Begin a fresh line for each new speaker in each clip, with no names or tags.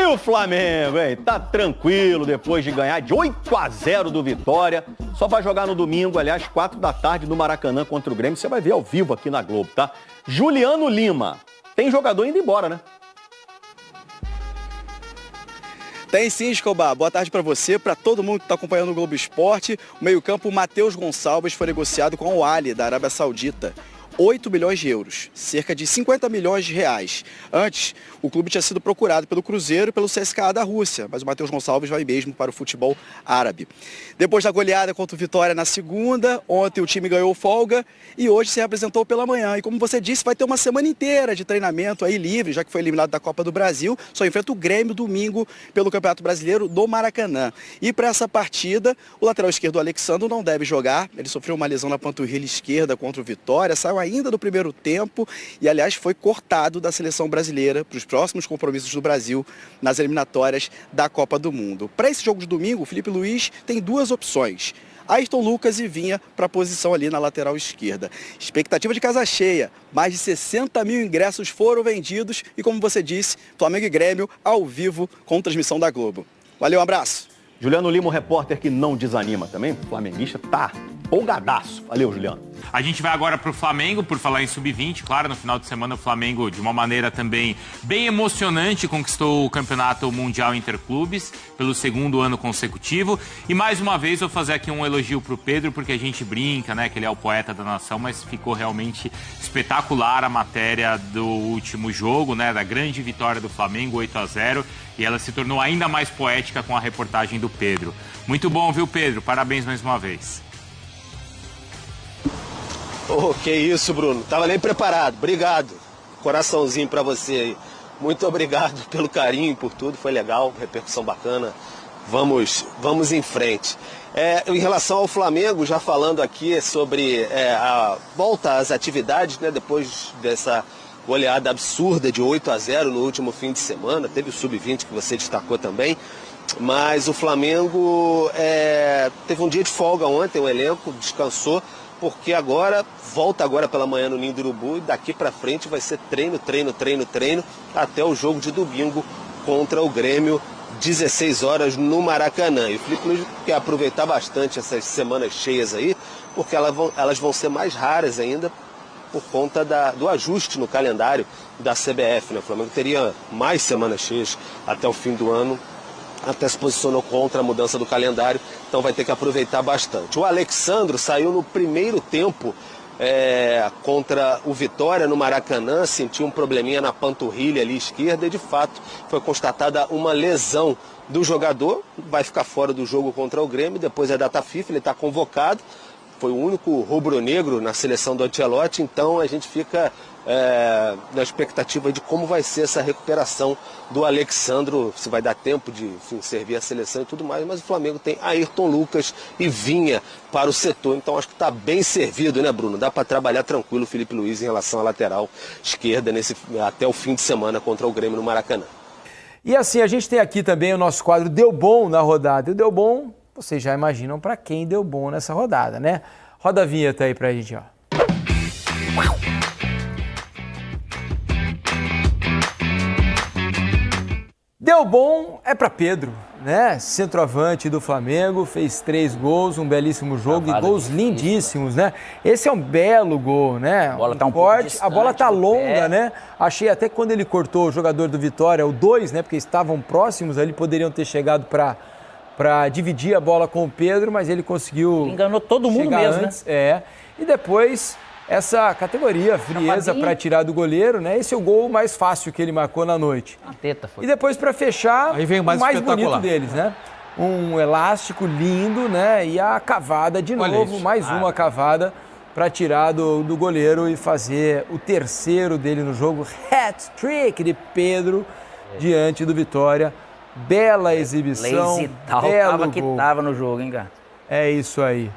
E o Flamengo, hein? Tá tranquilo depois de ganhar de 8-0 do Vitória. Só vai jogar no domingo, aliás, 4 da tarde no Maracanã contra o Grêmio. Você vai ver ao vivo aqui na Globo, tá? Juliano Lima. Tem jogador indo embora, né?
Tem sim, Escobar. Boa tarde para você, para todo mundo que está acompanhando o Globo Esporte. O meio-campo Matheus Gonçalves foi negociado com o Al-Ahly da Arábia Saudita. 8 milhões de euros, cerca de 50 milhões de reais. Antes, o clube tinha sido procurado pelo Cruzeiro e pelo CSKA da Rússia, mas o Matheus Gonçalves vai mesmo para o futebol árabe. Depois da goleada contra o Vitória na segunda, ontem o time ganhou folga e hoje se representou pela manhã. E como você disse, vai ter uma semana inteira de treinamento aí livre, já que foi eliminado da Copa do Brasil. Só enfrenta o Grêmio domingo pelo Campeonato Brasileiro do Maracanã. E para essa partida, o lateral esquerdo Alexandro não deve jogar. Ele sofreu uma lesão na panturrilha esquerda contra o Vitória, saiu ainda do primeiro tempo e, aliás, foi cortado da seleção brasileira para os próximos compromissos do Brasil nas eliminatórias da Copa do Mundo. Para esse jogo de domingo, o Felipe Luiz tem duas opções: Ayrton Lucas e Vinha para a posição ali na lateral esquerda. Expectativa de casa cheia, mais de 60 mil ingressos foram vendidos e, como você disse, Flamengo e Grêmio ao vivo com transmissão da Globo. Valeu, um abraço.
Juliano Lima, um repórter que não desanima também, flamenguista, tá empolgadaço. Valeu, Juliano.
A gente vai agora para o Flamengo, por falar em sub-20. Claro, no final de semana o Flamengo, de uma maneira também bem emocionante, conquistou o Campeonato Mundial Interclubes pelo segundo ano consecutivo. E mais uma vez vou fazer aqui um elogio para o Pedro, porque a gente brinca, né, que ele é o poeta da nação, mas ficou realmente espetacular a matéria do último jogo, né, da grande vitória do Flamengo, 8-0. E ela se tornou ainda mais poética com a reportagem do Pedro. Muito bom, viu, Pedro? Parabéns mais uma vez.
Oh, que isso, Bruno. Tava nem preparado. Obrigado. Coraçãozinho pra você aí. Muito obrigado pelo carinho, por tudo. Foi legal, repercussão bacana. Vamos em frente. Em relação ao Flamengo, já falando aqui sobre a volta às atividades, né, depois dessa goleada absurda de 8-0 no último fim de semana. Teve o sub-20 que você destacou também. Mas o Flamengo teve um dia de folga ontem, o elenco descansou, porque volta agora pela manhã no Ninho do Urubu e daqui para frente vai ser treino até o jogo de domingo contra o Grêmio, 16 horas no Maracanã. E o Felipe Luiz quer aproveitar bastante essas semanas cheias aí, porque elas vão ser mais raras ainda por conta do ajuste no calendário da CBF, né? O Flamengo teria mais semanas cheias até o fim do ano, até se posicionou contra a mudança do calendário, então vai ter que aproveitar bastante. O Alexandro saiu no primeiro tempo contra o Vitória no Maracanã, sentiu um probleminha na panturrilha ali esquerda e de fato foi constatada uma lesão do jogador, vai ficar fora do jogo contra o Grêmio, depois é data FIFA, ele está convocado, foi o único rubro-negro na seleção do Ancelotti, então a gente fica na expectativa de como vai ser essa recuperação do Alexandro, se vai dar tempo de servir a seleção e tudo mais, mas o Flamengo tem Ayrton Lucas e Vinha para o setor, então acho que está bem servido, né, Bruno? Dá para trabalhar tranquilo o Felipe Luiz em relação à lateral esquerda até o fim de semana contra o Grêmio no Maracanã.
E assim, a gente tem aqui também o nosso quadro Deu Bom na rodada, e o Deu Bom, vocês já imaginam para quem deu bom nessa rodada, né? Roda a vinheta aí pra gente, ó. Deu bom é para Pedro, né? Centroavante do Flamengo, fez 3 gols, um belíssimo jogo e gols lindíssimos, né? Esse é um belo gol, né?
A bola tá um pouco distante,
a bola tá longa, né? Achei até que quando ele cortou o jogador do Vitória, o 2, né? Porque estavam próximos ali, poderiam ter chegado para dividir a bola com o Pedro, mas ele conseguiu...
Ele enganou todo mundo mesmo,
antes, né? E depois... essa categoria, frieza para tirar do goleiro, né? Esse é o gol mais fácil que ele marcou na noite.
A teta foi.
E depois, para fechar,
aí vem o mais
bonito deles, né? Um elástico lindo, né? E a cavada de novo, mais uma cavada para tirar do goleiro e fazer o terceiro dele no jogo. Hat-trick de Pedro diante do Vitória. Bela exibição,
Lazy tal,
belo
que
gol.
tava no jogo, hein, cara?
É isso aí.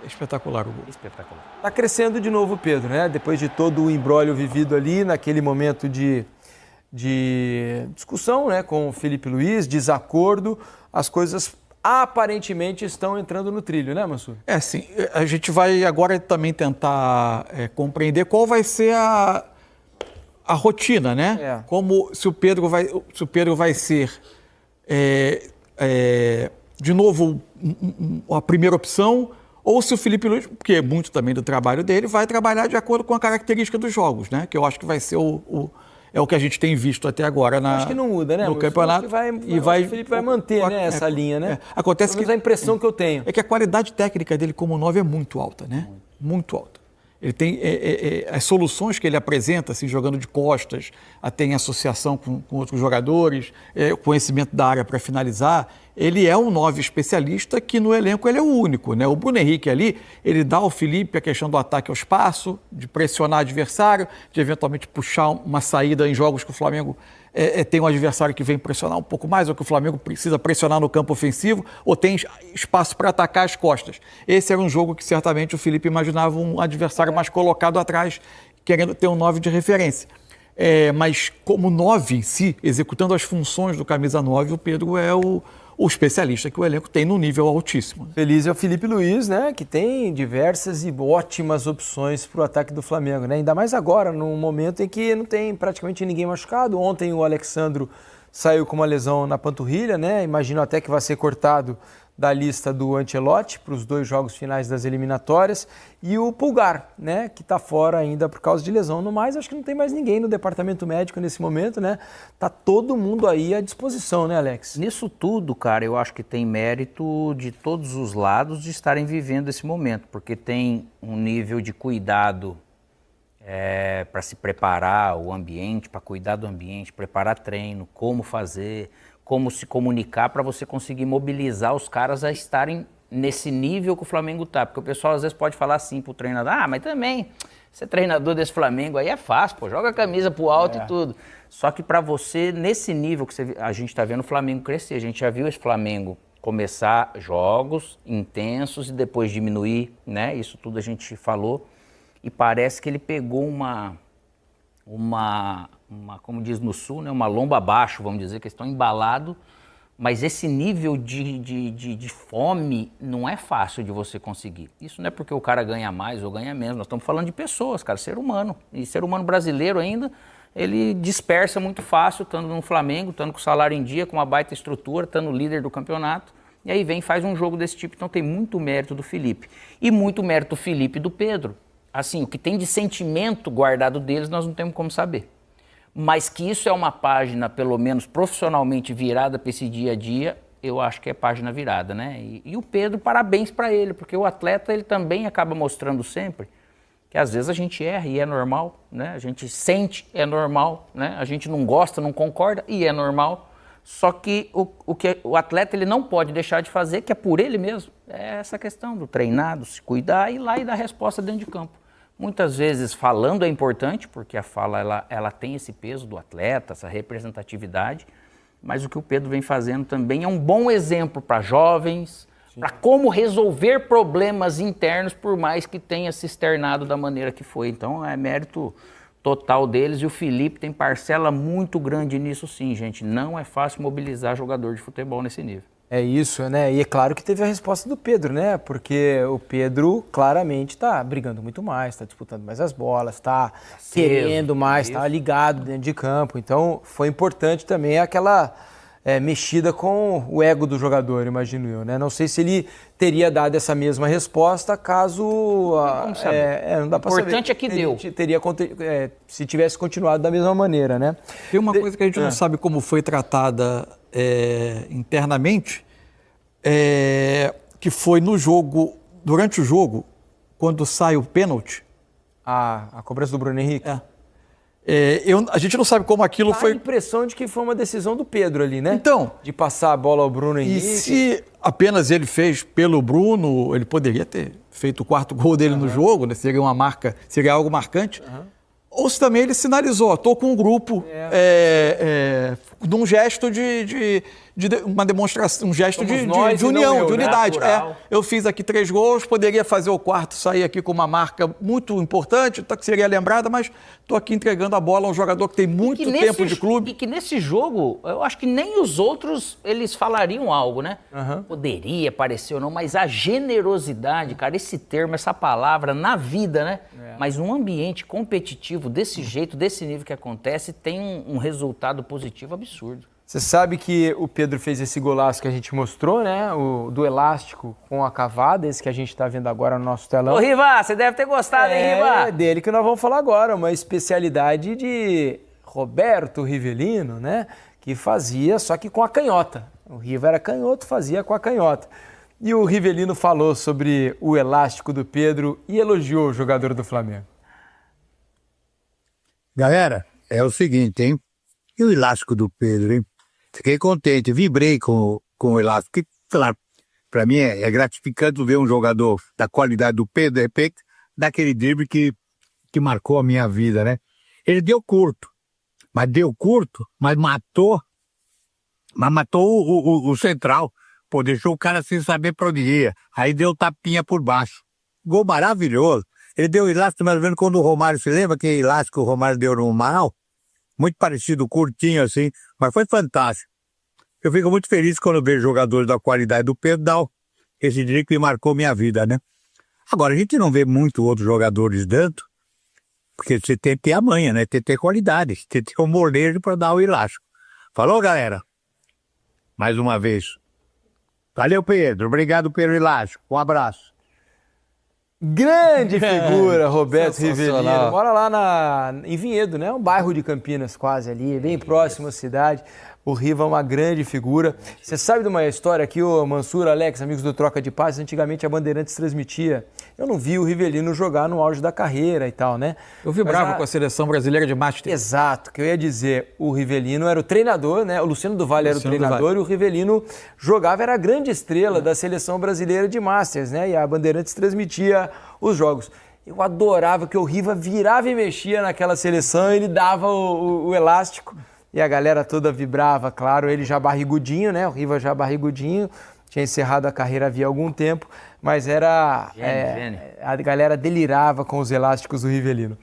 Espetacular o gol.
Espetacular.
Tá crescendo de novo o Pedro, né? Depois de todo o imbróglio vivido ali, naquele momento de discussão, né, com o Felipe Luiz, desacordo, as coisas aparentemente estão entrando no trilho, né, Mansur?
Sim. A gente vai agora também tentar compreender qual vai ser a a rotina, né? Como se o Pedro vai ser de novo a primeira opção, ou se o Felipe Luiz, porque é muito também do trabalho dele, vai trabalhar de acordo com a característica dos jogos, né? Que eu acho que vai ser o que a gente tem visto até agora
acho que não muda, né?
no campeonato.
O Felipe vai manter, né, essa linha, né?
Acontece que
a impressão que eu tenho
é que a qualidade técnica dele como 9 é muito alta, né? Muito alta. Ele tem as soluções que ele apresenta, assim, jogando de costas, tem associação com outros jogadores, conhecimento da área para finalizar. Ele é um 9 especialista que no elenco ele é o único, né? O Bruno Henrique ali, ele dá ao Felipe a questão do ataque ao espaço, de pressionar o adversário, de eventualmente puxar uma saída em jogos que o Flamengo tem um adversário que vem pressionar um pouco mais, ou que o Flamengo precisa pressionar no campo ofensivo, ou tem espaço para atacar as costas. Esse era um jogo que certamente o Felipe imaginava um adversário mais colocado atrás, querendo ter um 9 de referência. Mas como 9 em si, executando as funções do camisa 9, o Pedro é o especialista que o elenco tem num nível altíssimo.
Feliz é o Felipe Luiz, né? Que tem diversas e ótimas opções para o ataque do Flamengo, né? Ainda mais agora, num momento em que não tem praticamente ninguém machucado. Ontem o Alexandro saiu com uma lesão na panturrilha, né? Imagino até que vai ser cortado da lista do Ancelotti para os 2 jogos finais das eliminatórias, e o Pulgar, né, que está fora ainda por causa de lesão. No mais, acho que não tem mais ninguém no departamento médico nesse momento, né? Tá todo mundo aí à disposição, né, Alex?
Nisso tudo, cara, eu acho que tem mérito de todos os lados de estarem vivendo esse momento, porque tem um nível de cuidado para se preparar o ambiente, para cuidar do ambiente, preparar treino, como fazer, como se comunicar para você conseguir mobilizar os caras a estarem nesse nível que o Flamengo tá. Porque o pessoal às vezes pode falar assim pro treinador, mas também, ser treinador desse Flamengo aí é fácil, pô, joga a camisa pro alto e tudo. Só que para você, nesse nível que a gente tá vendo o Flamengo crescer, a gente já viu esse Flamengo começar jogos intensos e depois diminuir, né? Isso tudo a gente falou. E parece que ele pegou uma como diz no Sul, né, uma lomba abaixo, vamos dizer, que eles estão embalados, mas esse nível de fome não é fácil de você conseguir. Isso não é porque o cara ganha mais ou ganha menos, nós estamos falando de pessoas, cara, ser humano. E ser humano brasileiro ainda, ele dispersa muito fácil, estando no Flamengo, estando com o salário em dia, com uma baita estrutura, estando líder do campeonato, e aí vem e faz um jogo desse tipo. Então tem muito mérito do Felipe. E muito mérito do Felipe e do Pedro. Assim, o que tem de sentimento guardado deles, nós não temos como saber. Mas que isso é uma página, pelo menos profissionalmente virada para esse dia a dia, eu acho que é página virada, né? E o Pedro, parabéns para ele, porque o atleta, ele também acaba mostrando sempre que às vezes a gente erra e é normal, né? A gente sente, é normal, né? A gente não gosta, não concorda e é normal. Só que o que o atleta ele não pode deixar de fazer, que é por ele mesmo, é essa questão do treinar, do se cuidar e ir lá e dar resposta dentro de campo. Muitas vezes falando é importante, porque a fala ela tem esse peso do atleta, essa representatividade, mas o que o Pedro vem fazendo também é um bom exemplo para jovens, para como resolver problemas internos, por mais que tenha se externado da maneira que foi. Então é mérito total deles, e o Felipe tem parcela muito grande nisso sim, gente. Não é fácil mobilizar jogador de futebol nesse nível.
É isso, né? E é claro que teve a resposta do Pedro, né? Porque o Pedro claramente está brigando muito mais, está disputando mais as bolas, está querendo mais, está ligado dentro de campo. Então foi importante também aquela mexida com o ego do jogador, imagino eu, né? Não sei se ele teria dado essa mesma resposta caso... não dá para saber.
O importante é que deu.
Se tivesse continuado da mesma maneira, né?
Tem uma coisa que a gente não sabe como foi tratada internamente, que foi no jogo, durante o jogo, quando sai o pênalti.
A cobrança do Bruno Henrique?
A gente não sabe como aquilo foi...
Dá a impressão de que foi uma decisão do Pedro ali, né?
Então...
De passar a bola ao Bruno Henrique.
E se apenas ele fez pelo Bruno, ele poderia ter feito o 4º gol dele no jogo, né? Seria algo marcante. Ou se também ele sinalizou, estou com um grupo, num gesto de uma demonstração, um gesto
Somos
de
nós e não
união,
eu,
de
né?
unidade.
Natural.
Eu fiz aqui 3 gols, poderia fazer o quarto, sair aqui com uma marca muito importante, que seria lembrada, mas estou aqui entregando a bola a um jogador que tem muito tempo de clube.
E que nesse jogo, eu acho que nem os outros, eles falariam algo, né? Poderia parecer ou não, mas a generosidade, cara, esse termo, essa palavra, na vida, né? Mas num ambiente competitivo desse jeito, desse nível que acontece, tem um resultado positivo absurdo.
Você sabe que o Pedro fez esse golaço que a gente mostrou, né? O do elástico com a cavada, esse que a gente está vendo agora no nosso telão.
Ô, Riva, você deve ter gostado, hein, Riva?
É dele que nós vamos falar agora, uma especialidade de Roberto Rivelino, né? Que fazia, só que com a canhota. O Riva era canhoto, fazia com a canhota. E o Rivelino falou sobre o elástico do Pedro e elogiou o jogador do Flamengo.
Galera, é o seguinte, hein? E o elástico do Pedro, hein? Fiquei contente, vibrei com o elástico. Que, claro, para mim é gratificante ver um jogador da qualidade do Pedro, de repente, daquele drible que marcou a minha vida, né? Ele deu curto, mas matou o central. Pô, deixou o cara sem saber pra onde ia. Aí deu tapinha por baixo. Gol maravilhoso. Ele deu elástico, mais ou menos quando o Romário, se lembra que elástico que o Romário deu no Manaus? Muito parecido, curtinho assim, mas foi fantástico. Eu fico muito feliz quando vejo jogadores da qualidade do Pedro dar esse drible que marcou minha vida, né? Agora, a gente não vê muito outros jogadores dando, porque você tem que ter a manha, né? Tem que ter qualidade, tem que ter o molejo para dar o elástico. Falou, galera? Mais uma vez. Valeu, Pedro. Obrigado pelo elástico. Um abraço.
Grande figura, Roberto Rivelino. Mora lá em Vinhedo, né? Um bairro de Campinas quase ali, bem próximo à cidade. O Riva é uma grande figura. Você sabe de uma história aqui, o Mansur, Alex, amigos do Troca de Passes, antigamente a Bandeirantes transmitia. Eu não vi o Rivelino jogar no auge da carreira e tal, né?
Eu vibrava com a seleção brasileira de Master.
Exato, que eu ia dizer, o Rivelino era o treinador, né? O Luciano do Vale era o treinador e o Rivelino jogava, era a grande estrela da seleção brasileira de Masters, né? E a Bandeirantes transmitia os jogos. Eu adorava que o Riva virava e mexia naquela seleção, ele dava o elástico e a galera toda vibrava, claro, ele já barrigudinho, né? O Riva já barrigudinho, tinha encerrado a carreira havia algum tempo, mas era... a galera delirava com os elásticos do Rivelino.